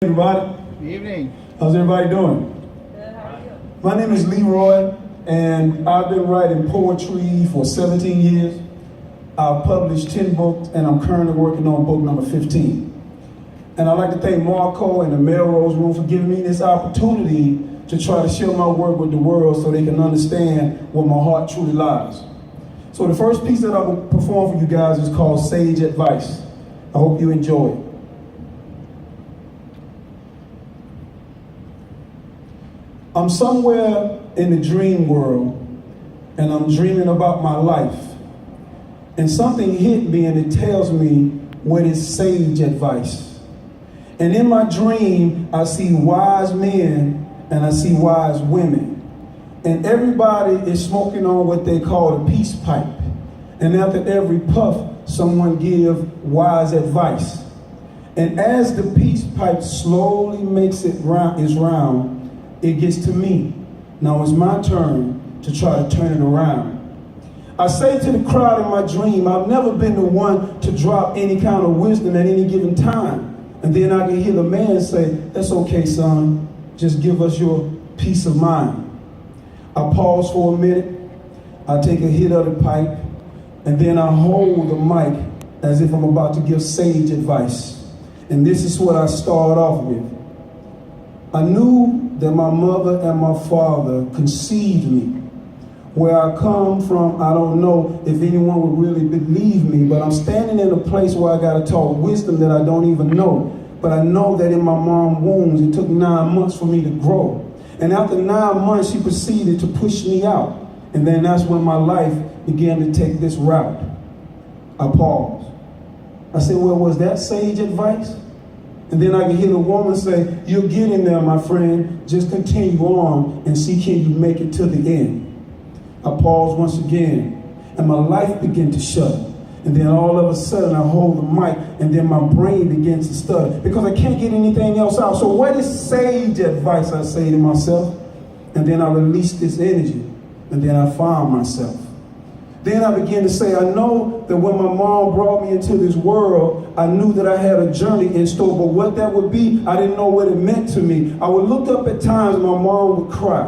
Everybody, Good evening. how's everybody doing? Good, how are you? My name is Leroy, and I've been writing poetry for 17 years. I've published 10 books, and I'm currently working on book number 15. And I'd like to thank Marco and the Melrose Room for giving me this opportunity to try to share my work with the world so they can understand where my heart truly lies. So the first piece that I will perform for you guys is called Sage Advice. I hope you enjoy it. I'm somewhere in the dream world, and I'm dreaming about my life. And something hit me, and it tells me what is sage advice. And in my dream, I see wise men and I see wise women. And everybody is smoking on what they call a peace pipe. And after every puff, someone gives wise advice. And as the peace pipe slowly makes its round, it gets to me. Now it's my turn to try to turn it around. I say to the crowd in my dream, I've never been the one to drop any kind of wisdom at any given time. And then I can hear the man say, "That's okay, son. Just give us your peace of mind." I pause for a minute. I take a hit of the pipe, and then I hold the mic as if I'm about to give sage advice. And this is what I start off with. I knew that my mother and my father conceived me. Where I come from, I don't know if anyone would really believe me, but I'm standing in a place where I got to talk wisdom that I don't even know. But I know that in my mom's wombs, it took 9 months for me to grow. And after 9 months, she proceeded to push me out. And then that's when my life began to take this route. I paused. I said, well, was that sage advice? And then I could hear the woman say, "You're getting there, my friend. Just continue on and see can you make it to the end." I paused once again, and my life began to shudder. And then all of a sudden, I hold the mic, and then my brain begins to stutter because I can't get anything else out. So what is sage advice, I say to myself. And then I release this energy, and then I find myself. Then I began to say, I know that when my mom brought me into this world, I knew that I had a journey in store, but what that would be, I didn't know what it meant to me. I would look up at times and my mom would cry.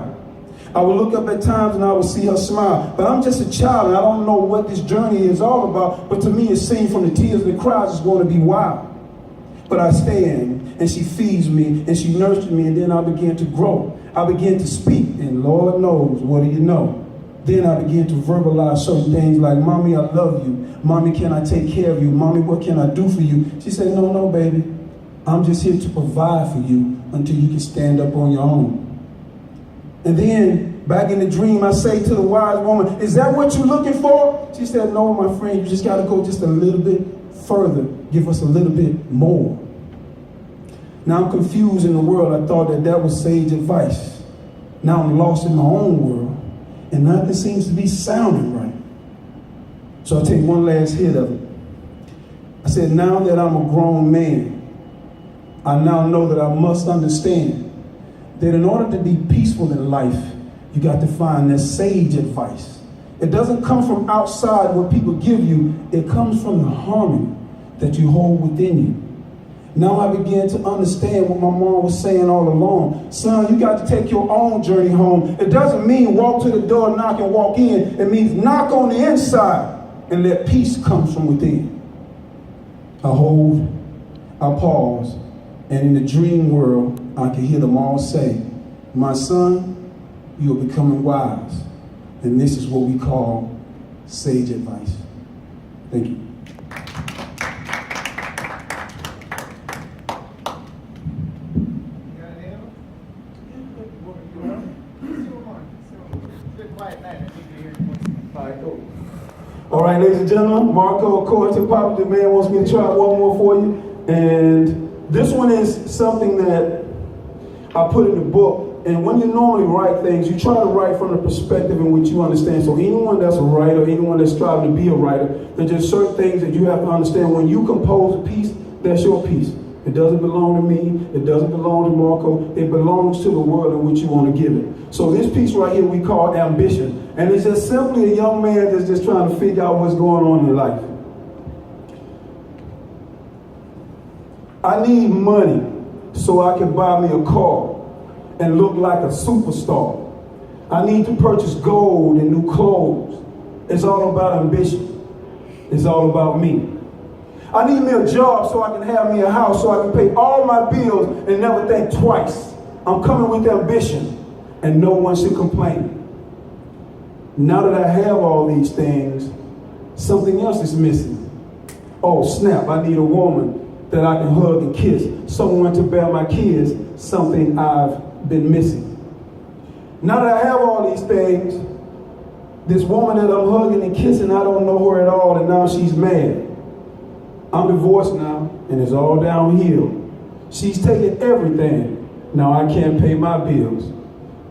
I would look up at times and I would see her smile. But I'm just a child and I don't know what this journey is all about, but to me it seemed from the tears and the cries it's going to be wild. But I stand and she feeds me and she nurtured me, and then I began to grow. I began to speak, and Lord knows, what do you know? Then I began to verbalize certain things like, "Mommy, I love you. Mommy, can I take care of you? Mommy, what can I do for you?" She said, no, baby. I'm just here to provide for you until you can stand up on your own. And then, back in the dream, I say to the wise woman, "Is that what you're looking for?" She said, "No, my friend, you just got to go just a little bit further. Give us a little bit more." Now I'm confused in the world. I thought that was sage advice. Now I'm lost in my own world. And nothing seems to be sounding right. So I take one last hit of it. I said, now that I'm a grown man, I now know that I must understand that in order to be peaceful in life, you got to find that sage advice. It doesn't come from outside what people give you. It comes from the harmony that you hold within you. Now I began to understand what my mom was saying all along. Son, you got to take your own journey home. It doesn't mean walk to the door, knock, and walk in. It means knock on the inside and let peace come from within. I hold, I pause, and in the dream world, I can hear them all say, "My son, you are becoming wise." And this is what we call sage advice. Thank you. All right, ladies and gentlemen, Marco, according to Papa, the man wants me to try one more for you. And this one is something that I put in the book. And when you normally write things, you try to write from the perspective in which you understand. So anyone that's a writer, anyone that's striving to be a writer, there's just certain things that you have to understand. When you compose a piece, that's your piece. It doesn't belong to me. It doesn't belong to Marco. It belongs to the world in which you want to give it. So this piece right here we call Ambition. And it's just simply a young man that's just trying to figure out what's going on in life. I need money. so I can buy me a car and look like a superstar. I need to purchase gold and new clothes. It's all about ambition. It's all about me. I need me a job so I can have me a house, so I can pay all my bills and never think twice. I'm coming with ambition, and no one should complain. Now that I have all these things, something else is missing. Oh snap, I need a woman that I can hug and kiss, someone to bear my kids, something I've been missing. Now that I have all these things, this woman that I'm hugging and kissing, I don't know her at all, and now she's mad. I'm divorced now, and it's all downhill. She's taking everything. Now I can't pay my bills.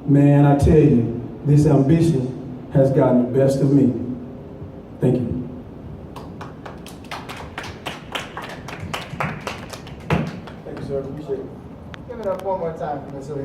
Man, I tell you, this ambition has gotten the best of me. Thank you. Thank you, sir. Appreciate it. Give it up one more time for Miss Lee.